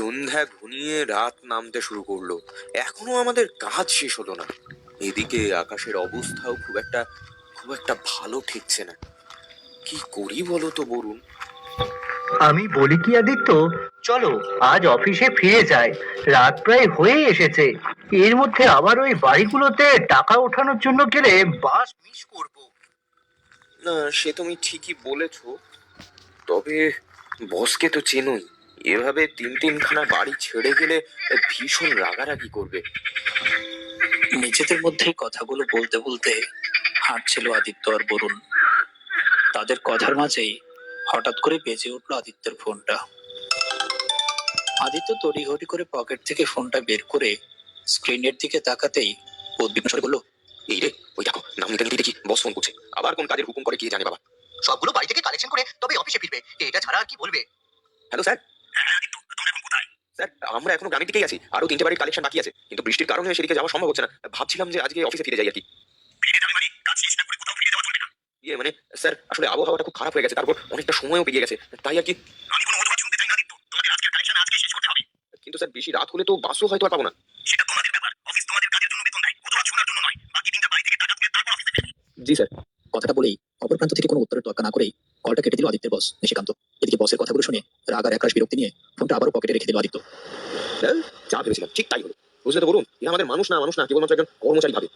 সন্ধ্যা ঘনিয়ে রাত নামতে শুরু করলো, এখনো আমাদের কাজ শেষ হলো না। এদিকে আকাশের অবস্থাও খুব একটা ভালো ঠেকছে না। কি করি বলো তো বরুণ? আমি বলি কি আদিত্য, চলো আজ অফিসে ফিরে যাই। রাত প্রায় হয়ে এসেছে। এর মধ্যে আবার ওই বাড়িগুলোতে টাকা ওঠানোর জন্য গেলে বাস মিস করব। না, সে তুমি ঠিকই বলেছো, তবে বসকে তো চেনোই, এভাবে তিনখানা বাড়ি ছেড়ে গেলে ভীষণ রাগারাগি করবে। নিজেদের মধ্যেই কথাগুলো বলতে বলতে হাঁটছিল আদিত্য আর বরুণ। তাদের কথার মাঝেই হঠাৎ করে বেজে উঠলো আদিত্যের ফোনটা। আদিত্য তড়িঘড়ি করে পকেট থেকে ফোনটা বের করে স্ক্রিনের দিকে তাকাতেই উদ্বিগ্ন স্বরে বলল, এই রে, ওই দেখো, নাম নিতে নিতে দেখি বস ফোন করছে। আবার কোন কাজের হুকুম করে কে জানে বাবা। সবগুলো বাড়ি থেকে কালেকশন করে তবে অফিসে ফিরবে, এটা ছাড়া আর কি বলবে? Hello sir. স্যার, আমরা এখনো গ্রামের দিকেই আছি, আরো 3টে বাড়ির কালেকশন বাকি আছে, কিন্তু বৃষ্টির কারণে সেদিকে যাওয়া সম্ভব হচ্ছে না। ভাবছিলাম যে আজকে অফিসে ফিরে যাই আর কি। ইয়ে মানে স্যার, আসলে আবহাওয়াটা খুব খারাপ হয়ে গেছে, তারপর অনেকটা সময়ও পেরিয়ে গেছে, তাই আর কি। কিন্তু স্যার, বেশি রাত হলে তো বাসও হয়তো আর পাবো না। জি স্যার। কথাটা বলেই অপর প্রান্ত থেকে কোনো উত্তরের তোয়াক্কা না করেই কলটা কেটে দিল আদিত্যের বস নিশিকান্ত। এদিকে বসের কথাগুলো শুনে রাগ আর একরাশ বিরক্তি নিয়ে ফোনটা আবারও পকেটে রেখে দিল আদিত্য। যা ভেবেছিলাম ঠিক তাই হলো। বুঝলে তো বলুন, এ আমাদের মানুষ না, কেবলমাত্র একজন কর্মচারী ভাবে।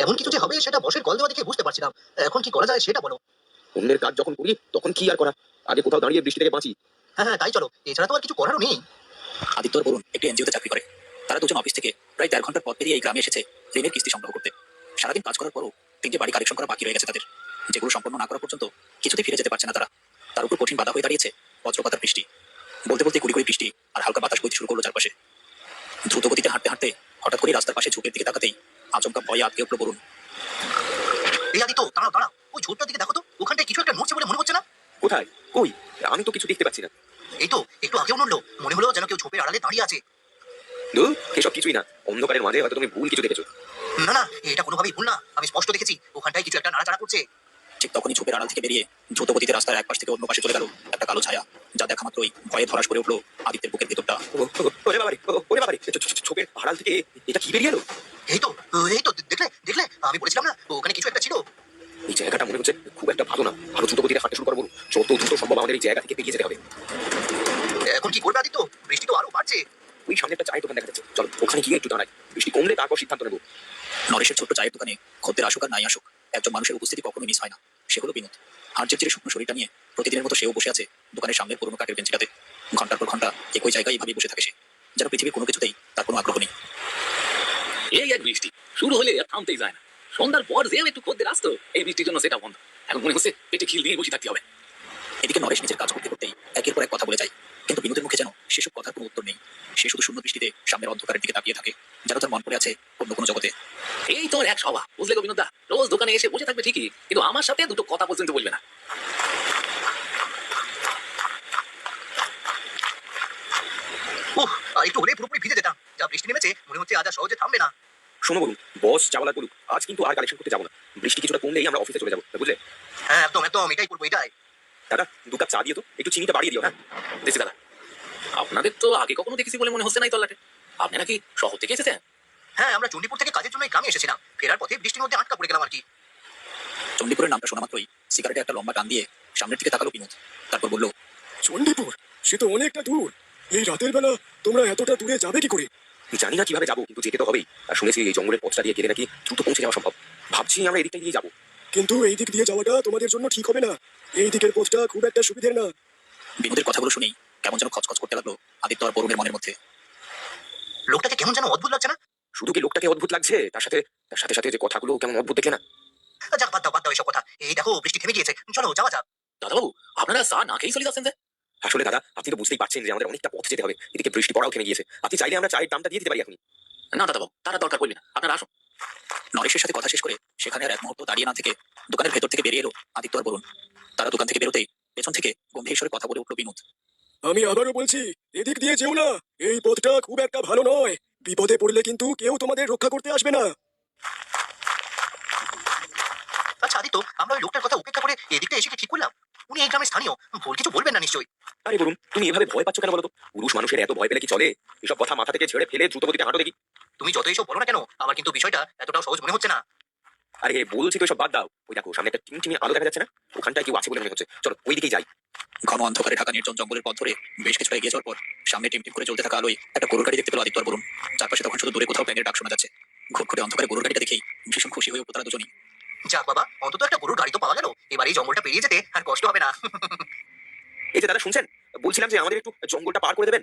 এমন কিছু যে হবে সেটা বসের কল দেওয়া দেখে বুঝতে পারছিলাম। এখন কি করা যায় সেটা বলো। অন্যের কাজ যখন করি তখন কি আর করা, আগে কোথাও দাঁড়িয়ে বৃষ্টি থেকে বাঁচি। হ্যাঁ হ্যাঁ, তাই চলো, এছাড়া তো আর কিছু করারও নেই। আদিত্য আর বরুণ একটি এনজিওতে চাকরি করে। তারা দুজন অফিস থেকে প্রায় 1.5 ঘন্টার পথ পেরিয়ে এই গ্রামে এসেছে ঋণের কিস্তি সংগ্রহ করতে। সারাদিন কাজ করার পরও 3টে বাড়ি কালেকশন করা বাকি রয়ে গেছে তাদের, যেগুলো সম্পন্ন না করা পর্যন্ত কিছুতে ফিরে যেতে পারছে না তারা। তার উপর কঠিন বাধা হয়ে দাঁড়িয়েছে বজ্রপাতের বৃষ্টি। বলতে বলতে কুড়ি কুড়ি বৃষ্টি আর হালকা বাতাস বইতে শুরু করলো চারপাশে। দ্রুত গতিতে হাঁটতে হাঁটতে হঠাৎ করে রাস্তার পাশে ঝোপের দিকে তাকাতেই আচমকা ভয়ে আটকে উঠলো বরুণ। এই আদিত্য, দাঁড়াও দাঁড়াও, ওই ঝোপটার দিকে দেখো তো, ওখানটায় কিছু একটা নড়ছে বলে মনে হচ্ছে না? কোথায়? কই? আমি তো কিছু দেখতে পাচ্ছি না। এই তো একটু আগেও নড়লো, মনে হলো যেন কেউ ঝোপের আড়ালে দাঁড়িয়ে আছে। ধুর, এসব কিছুই না, অন্ধকারের মাঝে হয়তো তুমি ভুল কিছু দেখেছো। না না, এটা কোনোভাবেই ভুল না, আমি স্পষ্ট দেখেছি ওখানটায় কিছু একটা নাড়াচাড়া করছে। ঠিক তখনই ঝোপের আড়াল থেকে বেরিয়ে দ্রুত গতিতে রাস্তার এক পাশ থেকে অন্য পাশে চলে গেল একটা কালো ছায়া, যা দেখা মাত্রই ভয়ে ধরাস করে উঠলো আদিত্যের বুকের ভেতরটা। ওরে বাবারে, ওরে বাবারে, ছোপের আড়াল থেকে এটা কি বেরিয়ে এলো? এই তো, এই তো দেখলে দেখলে, আমি বলেছিলাম না ওখানে কিছু একটা ছিল। এই জায়গাটা মনে হচ্ছে খুব একটা ভালো না, আরো দ্রুত গতিতে হাঁটতে শুরু করবো। যত দ্রুত সম্ভব আমাদের এই জায়গা থেকে বেরিয়ে যেতে হবে। এখন কি করবে আদিত্য? বৃষ্টি তো আরো বাড়ছে। ওই সামনে একটা চায়ের দোকান দেখা যাচ্ছে, চলো ওখানে গিয়ে একটু দাঁড়াই, বৃষ্টি কমলে তারপর সিদ্ধান্ত নেবো। নরেশের ছোট্ট চায়ের দোকানে খদ্দের আসুক আর নাই আসুক, একজন মানুষের উপস্থিতি কখনো মিস হয় না। সে হলো বিনোদ। হাড় চেপচেপে শুকনো শরীরটা নিয়ে প্রতিদিনের মতো সেও বসে আছে দোকানের সামনে পুরোনো কাঠের বেঞ্চিটাতে। ঘন্টার পর ঘন্টা একই জায়গায় এইভাবেই বসে থাকে সে, যেন পৃথিবীর কোনো কিছুতেই তার কোনো আগ্রহ নেই। এই এক বৃষ্টি শুরু হলে আর থামতেই যায় না। সন্ধ্যার পর যেও একটু খদ্দের আসতো, এই বৃষ্টির জন্য সেটা বন্ধ। এখন মনে হচ্ছে পেটে খিল দিয়ে বসে থাকতে হবে। এদিকে নরেশ নিজের কাজ করতে করতেই একের পর এক কথা বলে যায়, কিন্তু বিনোদের মুখে যেন সেসব কথার কোনো উত্তর নেই। সে শুধু শূন্য দৃষ্টিতে সামনের অন্ধকারের দিকে তাকিয়ে থাকে, যেন তার মন পড়ে আছে অন্য কোনো জগতে। এই তোর এক স্বভাব, বুঝলে গোবিন্দ দা, রোজ দোকানে এসে বসে থাকবে ঠিকই, কিন্তু আমার সাথে দুটো কথা পর্যন্ত বলবে না। উহ, একটু হলে পুরোপুরি ভিজে যেতাম। যা বৃষ্টি নেমেছে মনে হচ্ছে আজ আর সহজে থামবে না। শোনো বলুন, বস চাওয়ালা বলুক, আজ কিন্তু আর কালেকশন করতে যাবো না। বৃষ্টি কিছুটা কমলেই আমরা অফিসে চলে যাবো, বুঝলে? হ্যাঁ একদম একদম, এটাই করবো এটাই। দাদা, 2 কাপ চা দিয়ে তো, একটু চিনিটা বাড়িয়ে দিও। হ্যাঁ দেখছি দাদা, আপনাদের তো আগে কখনো দেখেছি বলে মনে হচ্ছে না এই তল্লাটে। আপনি নাকি শহর থেকে এসেছেন? হ্যাঁ, আমরা চণ্ডীপুর থেকে কাজের জন্য এই গ্রামে এসেছিলাম, ফেরার পথে বৃষ্টির মধ্যে আটকা পড়ে গেলাম আর কি। চণ্ডীপুরের নামটা শোনা মাত্রই সিগারেটে একটা লম্বা টান দিয়ে সামনের দিকে তাকালো বিনোদ। তারপর বলল, চণ্ডীপুর? সে তো অনেকটা দূর। এই রাতের বেলা তোমরা এতটা দূরে যাবে কি করে? জানি না কিভাবে যাবো, কিন্তু যেতে তো হবেই। আর শুনেছি এই জঙ্গলের পথটা দিয়ে গেলে নাকি দ্রুত পৌঁছে যাওয়া সম্ভব। ভাবছি আমরা এদিকটা দিয়ে যাবো। কিন্তু এই দিক দিয়ে যাওয়াটা তোমাদের জন্য ঠিক হবে না। এই দিকের পথটা খুব একটা সুবিধের না। বিনোদের কথাগুলো শুনেই কেমন যেন খচখচ করতে লাগলো আদিত্য আর বরুণের মনের মধ্যে। লোকটাকে কেমন যেন অদ্ভুত লাগছে না? শুধু কি লোকটাকে অদ্ভুত লাগছে, তার সাথে যে কথাগুলো কেমন অদ্ভুত দেখে না। যাক, বাদ দাও এসব কথা। এই দেখো বৃষ্টি থেমে গিয়েছে, চলো যাওয়া যাক। দাদাবাবু, আপনারা চা না খেয়েই চলে যাচ্ছেন যে? আসলে দাদা, আপনি তো বুঝতেই পারছেন যে আমাদের অনেকটা পথ যেতে হবে, এদিকে বৃষ্টি পড়াও থেমে গিয়েছে। আপনি চাইলে আমরা চায়ের দামটা দিয়ে দিতে পারি এখনই। না দাদাবাবু, তারা দরকার পড়বে না, আপনারা আসুন। নরেশের সাথে কথা শেষ করে সেখানে আর এক মুহূর্ত দাঁড়িয়ে না থেকে দোকানের ভেতর থেকে বেরিয়ে এলো আদিত্য আর বরুণ। তারা দোকান থেকে বেরোতেই পেছন থেকে গম্ভীর স্বরে কথা বলে উঠলো বিনোদ। আমি আবারও বলছি, এদিক দিয়ে যেও না। এই পথটা খুব একটা ভালো নয়। বিপদে পড়লে কিন্তু কেউ তোমাদের রক্ষা করতে আসবে না। আচ্ছা আদিত্য, আমরা ওই লোকটার কথা উপেক্ষা করে এদিকটা এসে কি ঠিক করলাম? উনি এই গ্রামের স্থানীয়, ভুল কিছু বলবেন না নিশ্চয়ই? আরে বলুন, তুমি এভাবে ভয় পাচ্ছ কেন বলো তো? পুরুষ মানুষ মানুষের এত ভয় পেলে কি চলে? এসব কথা মাথা থেকে ছেড়ে ফেলে দ্রুত গতিতে হাঁটো দেখি। তুমি যত এইসব বলো না কেন, আমার কিন্তু বিষয়টা এতটাও সহজ মনে হচ্ছে না। আরে বলছি তো এসব বাদ দাও। ওই দেখো সামনে একটা টিমটিমি আলো দেখা যাচ্ছে না? ওখানটায় কেউ আছে বলে মনে হচ্ছে। চলো ওই দিকেই যাই। ঘন অন্ধকারে ঢাকা নির্জন জঙ্গলের পথ ধরে বেশ কিছুটা এগিয়ে যাওয়ার পর সামনে টিম টিম করে চলতে থাকা আলোয় একটা গরুর গাড়ি দেখতে পেল আদিত্য আর বরুণ। চারপাশে তখন শুধু দূরে কোথাও ব্যাঙের ডাক শোনা যাচ্ছে। ঘুটঘুটে অন্ধকারে গরুর গাড়িটা দেখেই ভীষণ খুশি হয়ে উঠল তারা দুজনই। যাক বাবা, অন্তত একটা গরুর গাড়ি তো পাওয়া গেল। এবার এই জঙ্গলটা পেরিয়ে যেতে আর কষ্ট হবে না। এই যে দাদা শুনছেন, বলছিলাম যে আমাদের একটু জঙ্গলটা পার করে দেবেন।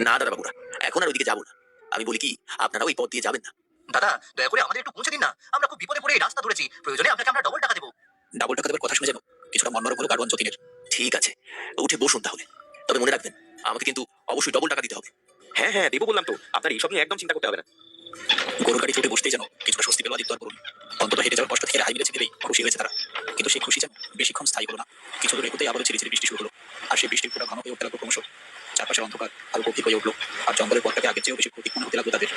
না দাদা বাবুরা, এখন আর ওইদিকে যাবো না। আমি বলি কি, আপনারা ওই পথ দিয়ে যাবেন না। দাদা দয়া করে আমাদের একটু পৌঁছে দিন না, আমরা খুব বিপদে পড়ে এই রাস্তা ধরেছি। প্রয়োজনে আপনাকে আমরা ডবল টাকা দেবো। ডাবল টাকা দেবার কথা শুনে যেন কিছুটা মনমরম হলো গাড়োয়ান যতীনের। ঠিক আছে, উঠে বসুন তাহলে। তবে মনে রাখবেন, আমাকে কিন্তু অবশ্যই ডবল টাকা দিতে হবে। হ্যাঁ হ্যাঁ দেবো বললাম তো, আপনার এইসব নিয়ে একদম চিন্তা করতে হবে না। গরুর গাড়ি উঠে বসতেই যেন কিছুটা স্বস্তি পেল আদিত্য আর বরুণ। অন্তত হেঁটে যাওয়ার কষ্ট থেকে হাই মেরেছে ভেবেই খুশি হয়েছে তারা। কিন্তু সেই খুশি যেন বেশিক্ষণ স্থায়ী হলো না। কিছু দূর এগোতেই আবারও ঝিরিঝিরি বৃষ্টি শুরু হলো। আর সেই বৃষ্টির ফোঁটা ঘন হয়ে উঠতে লাগলো ক্রমশ। চারপাশের অন্ধকার আরো গভীর হয়ে উঠলো। আর জঙ্গলের পথটাকে আগের চেয়েও বেশি ক্ষতি মনে হতে লাগলো তাদের।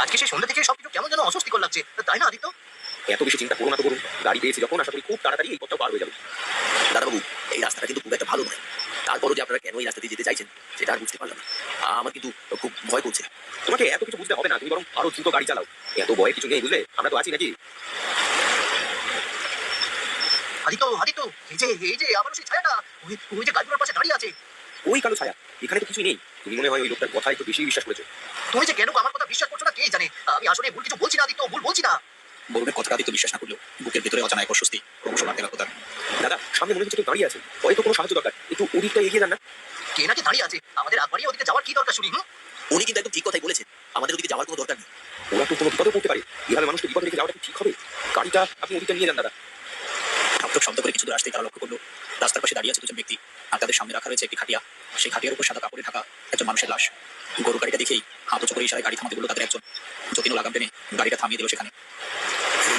আজকে সেই সন্ধ্যা থেকে সবকিছু কেমন যেন অস্বস্তিকর লাগছে, তাই না আদিত্য? এত বেশি চিন্তা করো না তো বলুন। গাড়ি পেয়েছি যখন, আশা করি খুব তাড়াতাড়ি এই পথটা পার হয়ে যাবে। দাদাবাবু, এই রাস্তাটা কিন্তু খুব একটা ভালো নয়। তারপরও যে আপনারা কেন এই রাস্তা দিয়ে যেতে চাইছেন সেটা আর বুঝতে পারলাম না। আমার কিন্তু খুব ভয় করছে। তোমাকে এত কিছু বুঝতে হবে না, তুমি বরং আরো দ্রুত গাড়ি চালাও। এত ভয় কিছু নেই বুঝলে, আমরা তো আছি নাকি। আদিত্য আদিত্য, এই যে আবারও সেই ছায়াটা, ওই যে গাড়িগুলোর পাশে দাঁড়িয়ে আছে। ওই কালো ছায়া, এখানে তো কিছুই নেই। তুমি মনে হয় ওই লোকটার কথা একটু বেশি বিশ্বাস করেছো। তুমি যে কেন আমার কথা বিশ্বাস করছো না কে জানে। আমি আসলে ভুল কিছু বলছি না আদিত্য, ভুল বলছি না। বরুণের কথাটা আদিত্য বিশ্বাস না করলেও বুকের ভিতরে অজানা এক অস্বস্তি ক্রমশ বাড়তে লাগলো তার। দাদা সামনে মনে হচ্ছে কেউ দাঁড়িয়ে আছে, হয়তো কোনো সাহায্য দরকার। একটু ওদিকটা এগিয়ে যান না। কে নাকি দাঁড়িয়ে আছে? আমাদের আগ বাড়িয়ে ওদিকে যাওয়ার কি দরকার শুনি? উনি কিন্তু একদম ঠিক কথাই বলেছেন, আমাদের ওদিকে যাওয়ার কোনো দরকার নেই। ওরা তো কোনো বিপদে পড়তে পারে, এভাবে মানুষকে বিপদে রেখে যাওয়াটা কি ঠিক হবে? গাড়িটা আপনি ওদিকটা নিয়ে যান দাদা। ঠকঠক শব্দ করে কিছু দূর আসতেই তারা লক্ষ্য করলো রাস্তার পাশে দাঁড়িয়ে আছে দুজন ব্যক্তি। আর তাদের সামনে রাখা রয়েছে একটি খাটিয়া। সেই খাটিয়ার উপর সাদা কাপড়ে ঢাকা একজন মানুষের লাশ। গরু গাড়িটা দেখেই হাত উঁচু করে ইশারায় গাড়ি থামাতে বললো তাদের একজন। যতীনও লাগাম টেনে গাড়িটা থামিয়ে দিল সেখানে।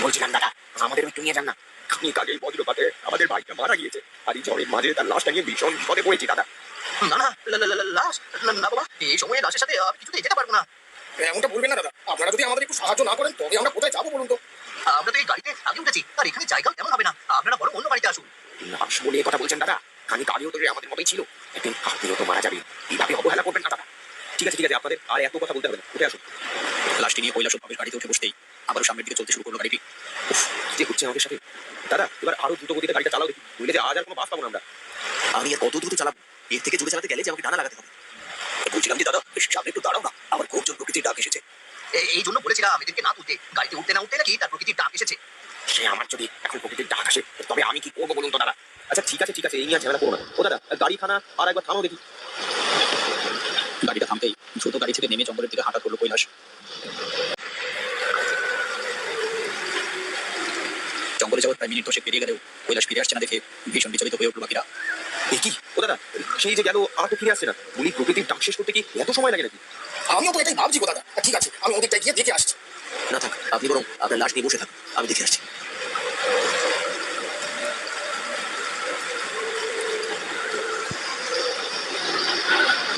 বলছিলাম দাদা, আমাদের একটু নিয়ে যান না। খানিক আগে বজ্রপাতে আমাদের বাইকটা মারা গিয়েছে, আর এই ঝড়ের মাঝে তার লাশটা নিয়ে ভীষণ বিপদে পড়েছি দাদা। না না, লাশ না বাবা, এই সময়ে লাশের সাথে আমি কিছুতেই যেতে পারবো না। এমনটা বলবেন না দাদা, আপনারা যদি আমাদের একটু সাহায্য না করেন তবে আমরা কোথায় যাবো বলুন তো। আমরা তো এই গাড়িতে আগে উঠেছি, আর এখানে জায়গাও তেমন হবে না। আপনারা বরং অন্য বাড়িতে আসুন। লাশ বলে কথা বলছেন দাদা? খানিক আগেও তো আমাদের মতোই ছিল, একদিন আপনিও তো মারা যাবেন। এইভাবে অবহেলা করবেন না দাদা। ঠিক আছে ঠিক আছে, আপনাদের আর এত কথা বলতে হবে না, উঠে আসুন। লাশটি নিয়ে কৈলাস ভাবের গাড়িতে উঠে বসতেই আবারও সামনের দিকে চলতে শুরু করলো গাড়িটি। উফ, কি যে হচ্ছে আমাদের সাথে। দাদা এবার আরো দ্রুত গতিতে গাড়িটা চালাও দেখি, নইলে যে আজ আর কোনো বাস পাবো না আমরা। আমি আর কত দ্রুত চালাবো? এর থেকে জোরে চালাতে গেলে যে আমাকে ডানা লাগাতে হবে। বলছিলাম যে দাদা, বেশি সামনে একটু দাঁড়াও না, আমার খুব জোর প্রকৃতির ডাক এসেছে। এই জন্য বলেছিলাম এদেরকে না তুলতে। গাড়িতে উঠতে না উঠতে নাকি তার প্রকৃতির ডাক এসেছে। সে আমার যদি এখন প্রকৃতির ডাক আসে তবে আমি কি করবো বলুন তো দাদা। আচ্ছা ঠিক আছে ঠিক আছে, এই নিয়ে আর ঝামেলা করো না। ও দাদা গাড়িখানা আর একবার থামো দেখি। গাড়িটা থামতেই দ্রুত গাড়ি থেকে নেমে জঙ্গলের দিকে হাঁটা করলো কৈলাস। জঙ্গলে যাওয়ার প্রায় মিনিট 10 পেরিয়ে গেলেও কৈলাস ফিরে আসছে না দেখে ভীষণ বিচলিত হয়ে উঠলো বাকিরা। এই কি ও দাদা, সেই যে গেল আর তো ফিরে আসছে না। উনি প্রকৃতির ডাক শেষ করতে কি এত সময় লাগে নাকি? আমিও তো এটাই ভাবছি গো দাদা। ঠিক আছে, আমি ওদিকটা গিয়ে দেখে আসছি। না থাক, আপনি বরং আপনার লাশ নিয়ে বসে থাকুন, আমি দেখে আসছি।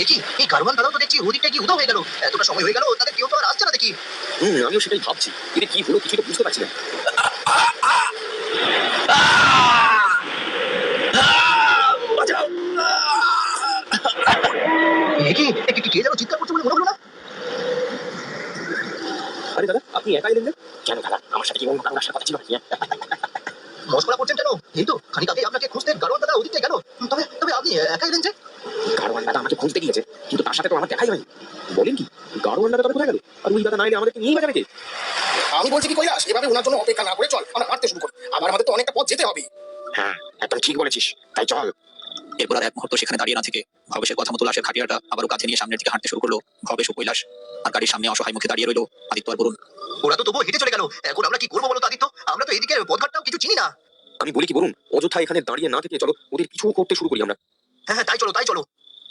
কি এই গাড়োয়ান দাদাও তো দেখছি ওদিকটা কি উদা হয়ে গেল। এতটা সময় হয়ে গেল, তাদের কেউ তো আর আসছে না দেখি। আমিও সেটাই ভাবছি, এটা কি হলো কিছু তো বুঝতে পারছি না। বাঁচাও! কে যেন চিৎকার করছে বলে মনে হলো না? আরে দাদা আপনি একাই এলেন? কেন দাদা, আমার সাথে কি অন্য কারণ আসার কথা ছিল নাকি? মস্করা করছেন কেন? এই তো খানিক আগে আপনাকে খুঁজতে গাড়োয়ান দাদা ওদিকটা গেল। তবে তবে আপনি একাই এলেন যে? গাড়োয়ান দাদা আমাকে খুঁজতে গিয়েছে, কিন্তু তার সাথে তো আমার দেখাই হয়নি। বলেন কি, গাড়োয়ান দাদা তবে কোথায় গেল? আর ওই দাদা না এলে আমাদেরকে নিয়েই বাজাবে কে? আমি বলছি কি কৈলাস, এভাবে ওনার জন্য অপেক্ষা না করে চল আমরা হাঁটতে শুরু করি। আবার আমাদের তো অনেকটা পথ যেতে হবে। হ্যাঁ একদম ঠিক বলেছিস, তাই চল। এরপর আর এক মুহূর্ত সেখানে দাঁড়িয়ে না থেকে ভবেশের কথা মতো লাশের খাটিয়াটা আবারও কাছে নিয়ে সামনের দিকে হাঁটতে শুরু করলো ভবেশ ও কৈলাস। আর গাড়ির সামনে অসহায় মুখে দাঁড়িয়ে রইলো আদিত্য আর বরুণ। ওরা তো তবুও হেঁটে চলে গেল। এখন আমরা কি করবো বলো তো আদিত্য? আমরা তো এইদিকে পথঘাটটাও কিছু চিনি না। আমি বলি কি বলুন, অযথা এখানে দাঁড়িয়ে না থেকে চলো ওদের পিছু করতে শুরু করি আমরা। হ্যাঁ তাই চলো তাই চলো।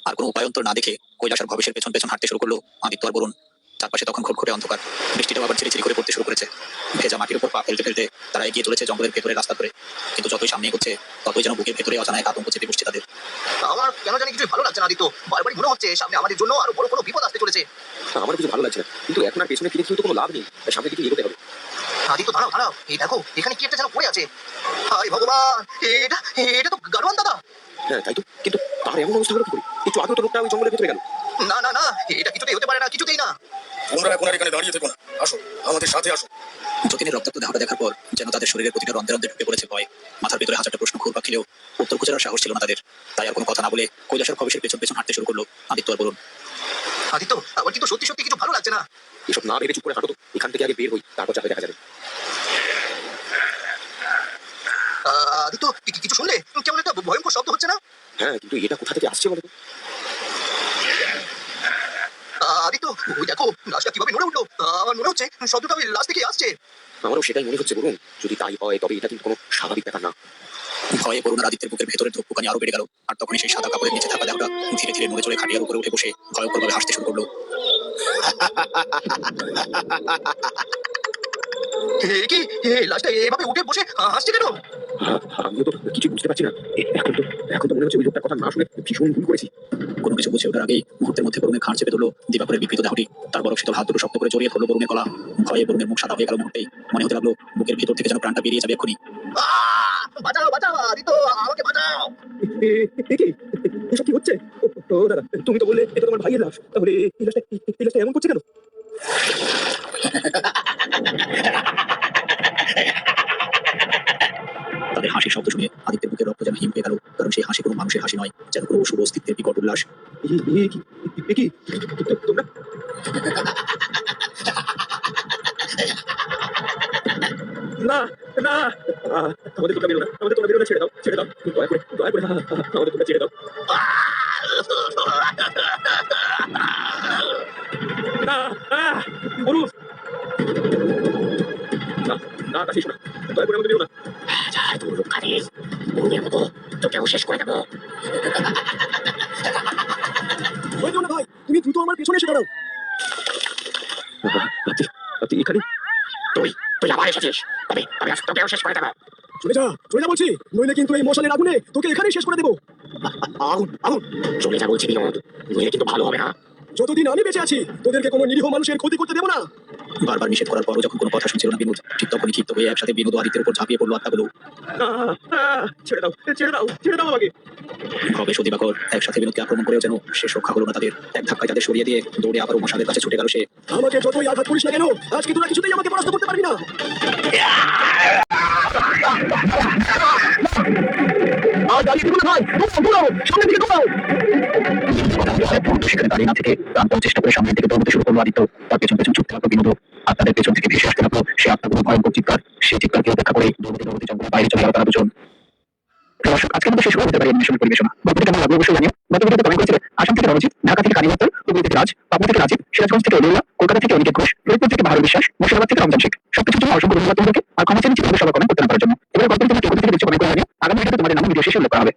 আর কোনো উপায়ন্তর না দেখে কৈলাস আর ভবেশের পেছন পেছন হাঁটতে শুরু করলো আদিত্য আর বরুণ। চারপাশে তখন ঘুটঘুটে অন্ধকার, বৃষ্টিটাও আবার ঝিরিঝিরি করে পড়তে শুরু করেছে। ভেজা মাটির উপর পা ফেলতে ফেলতে তারা এগিয়ে চলেছে জঙ্গলের ভেতরে রাস্তা ধরে। কিন্তু যতই সামনে এগোচ্ছে ততই যেন বুকের ভেতরে অজানা এক আতঙ্ক চেপে বসছে তাদের। আমার কেন জানি কিছু ভালো লাগছে না আদিত্য। বারবারই মনে হচ্ছে সামনে আমাদের জন্য আরো বড় কোনো বিপদ আসতে চলেছে। আমার কিছু ভালো লাগছে না, কিন্তু এখন আর পেছনে ফিরে গিয়ে তো কোনো লাভ নেই, সামনের দিকে এগোতে হবে। আদিত্য দাঁড়াও দাঁড়াও, এই দেখো এখানে কি একটা যেন পড়ে আছে। হায় ভগবান, এটা এটা তো গাড়োয়ান দাদা। হ্যাঁ তাই তো, কিন্তু তার আর এমন অবস্থা হলো কি করে? একটু আগে তো লোকটা ওই জঙ্গলের ভেতরে গেল। না না না, এটা কিছুতেই হতে পারে না, কিছুতেই না। তোমরা এখন আর এখানে দাঁড়িয়ে থেকো না, আসো আমাদের সাথে আসো। যতীনের রক্তাক্ত দেহটা দেখার পর যেন তাদের শরীরের প্রতিটা রন্ধ্রে রন্ধ্রে ঢুকে পড়েছে ভয়। মাথার ভিতরে হাজারটা প্রশ্ন ঘুরপাক খেলেও উত্তর খোঁজার আর সাহস ছিল না তাদের। তাই আর কোনো কথা না বলে কৈলাসের খবিসের পেছন পেছন হাঁটতে শুরু করলো আদিত্য আর বরুণ। আদিত্য, আমার কিন্তু সত্যি সত্যি কিছু ভালো লাগছে না। এসব না ভেবে চুপ করে হাঁটো তো, এখান থেকে আগে বের হই, তারপর যাবে দেখা যাবে। আদিত্য, কিছু শুনলে? কেমন একটা ভয়ঙ্কর শব্দ হচ্ছে না? হ্যাঁ, কিন্তু এটা কোথা থেকে আসছে বলো তো? আদিত্য, ওই দেখো লাশটা কিভাবে নড়ে উঠলো। আমার মনে হচ্ছে শব্দটা ওই লাশ থেকে আসছে। আমারও সেটাই মনে হচ্ছে বলুন, যদি তাই হয় তবে এটা কিন্তু কোনো স্বাভাবিক ব্যাপার না। ভয়ে বরুণ আর আদিত্যের বুকের ভেতরে ধুকপুকানি আরো বেড়ে গেল। আর তখনই সেই সাদা কাপড়ের নিচে থাকা দেহটা ধীরে ধীরে নড়ে চড়ে খাটিয়ার উপরে উঠে বসে ভয়ঙ্করভাবে হাসতে শুরু করলো। কি লাশটা এভাবে উঠে বসে হাসছে কেন? আমিও তো কিছু বুঝতে পারছি না। এখন তো মনে হচ্ছে ওই লোকটার কথা না শুনে ভীষণ ভুল করেছি। কোনো কিছু বুঝে ওঠার আগেই মুহূর্তের মধ্যে বরুণের ঘাড় চেপে ধরলো দিবাকরের বিকৃত দেহটি। তার বরফ শীতল হাত দুটো শক্ত করে জড়িয়ে ধরলো বরুণের গলা। ভয়ে বরুণের মুখ সাদা হয়ে গেল মুহূর্তেই। মনে হতে লাগলো বুকের ভেতর থেকে যেন প্রাণটা বেরিয়ে যাবে এক্ষুনি। বাঁচাও বাঁচাও আদিত্য, আমাকে বাঁচাও। এসব কি হচ্ছে? ও দাদা, তুমি তো বললে এটা তোমার ভাইয়ের লাশ, তাহলে এই লাশটা এমন করছে কেন? তাদের হাসির শব্দ শুনে আদিত্যের বুকের রক্ত যেন হিম পেয়ে গেল। কারণ সেই হাসি কোনো মানুষের হাসি নয়, যেন পুরো অশুভ অস্তিত্বের বিকট উল্লাস। তোমরা না না, আমাদের তোমরা বেরো না, আমাদের তোমরা বেরো না, ছেড়ে দাও, ছেড়ে দাও, দয়া করে আমাদের তোমরা ছেড়ে দাও। না বলুন না, না কাশিস না, দয়া করে আমাদের বেরো না। তোকেও শেষ করে দেবো। ভয় পেও না ভাই, তুমি দ্রুত আমার পেছনে এসে দাঁড়াও। আপনি এখানে? তুই আবার এসেছিস, তবে আমি আজ তোকেও শেষ করে দেবো। চলে যা বলছি, নইলে কিন্তু এই মশালের আগুনে তোকে এখানেই শেষ করে দেবো। আগুন আগুন, চলে যা বলছি বিনোদ, নইলে কিন্তু ভালো হবে না। যতদিন আমি বেঁচে আছি তোদেরকে কোনো নিরীহ মানুষের ক্ষতি করতে দেবো না। বারবার নিষেধ করার পরও যখন কোনো কথা শুনছিল না বিনোদ, ঠিক তখনই ক্ষিপ্ত হয়ে একসাথে বিনোদ ও আদিত্যের উপর ঝাঁপিয়ে পড়লো আত্মাগুলো। ছেড়ে দাও, ছেড়ে দাও, ছেড়ে দাও আমাকে। ভবেশ ও দিবাকর একসাথে বিনোদকে আক্রমণ করেও যেন শেষ রক্ষা হলো না তাদের। এক ধাক্কায় তাদের সরিয়ে দিয়ে দৌড়ে আবারও মশালের কাছে ছুটে গেল সে। আমাকে যতই আঘাত করিস না কেন, আজকে তোরা কিছুতেই আমাকে পরাস্ত করতে পারবি না। সেখানে দাঁড়িয়ে না থেকে প্রাণপণ চেষ্টা করে সামনের দিকে দৌড়তে শুরু করলো আদিত্য। তার পেছন পেছন ছুটতে লাগলো বিনোদ। আর তাদের পেছন থেকে ভেসে আসতে লাগলো সে আত্মাগুলো ভয়ঙ্কর চিৎকার। সেই চিৎকারকে উপেক্ষা করে দৌড়তে দৌড়তে জঙ্গলের বাইরে চলে গেল তারা দুজন। দর্শক, আজকের মতো শেষ হতে পারে অ্যানিমেশনের পরিবেশনা। গল্পটি কেমন লাগলো অবশ্যই জানিও। গত ভিডিওতে কমেন্ট করেছিলে আসাম থেকে রণজিৎ, ঢাকা থেকে কানিমত্তর, হুগলি থেকে রাজ, পাবনা থেকে রাজীব, সিরাজগঞ্জ থেকে অলিউল্লাহ, কলকাতা থেকে অনিকেত ঘোষ, ফরিদপুর থেকে বাহারুল বিশ্বাস, মুর্শিদাবাদ থেকে রমজান শেখ। সবকিছুর জন্য অসংখ্য ধন্যবাদ তোমাদেরকে। আর ক্ষমা চেয়ে নিচ্ছি তোমাদের সবার কমেন্ট করতে না পারার জন্য। এবার গল্পের জন্য কেউ থেকে দেখছো কমেন্ট করে জানিও। আগামী ভিডিওতে তোমাদের নাম ভিডিও শেষে উল্লেখ করা হবে।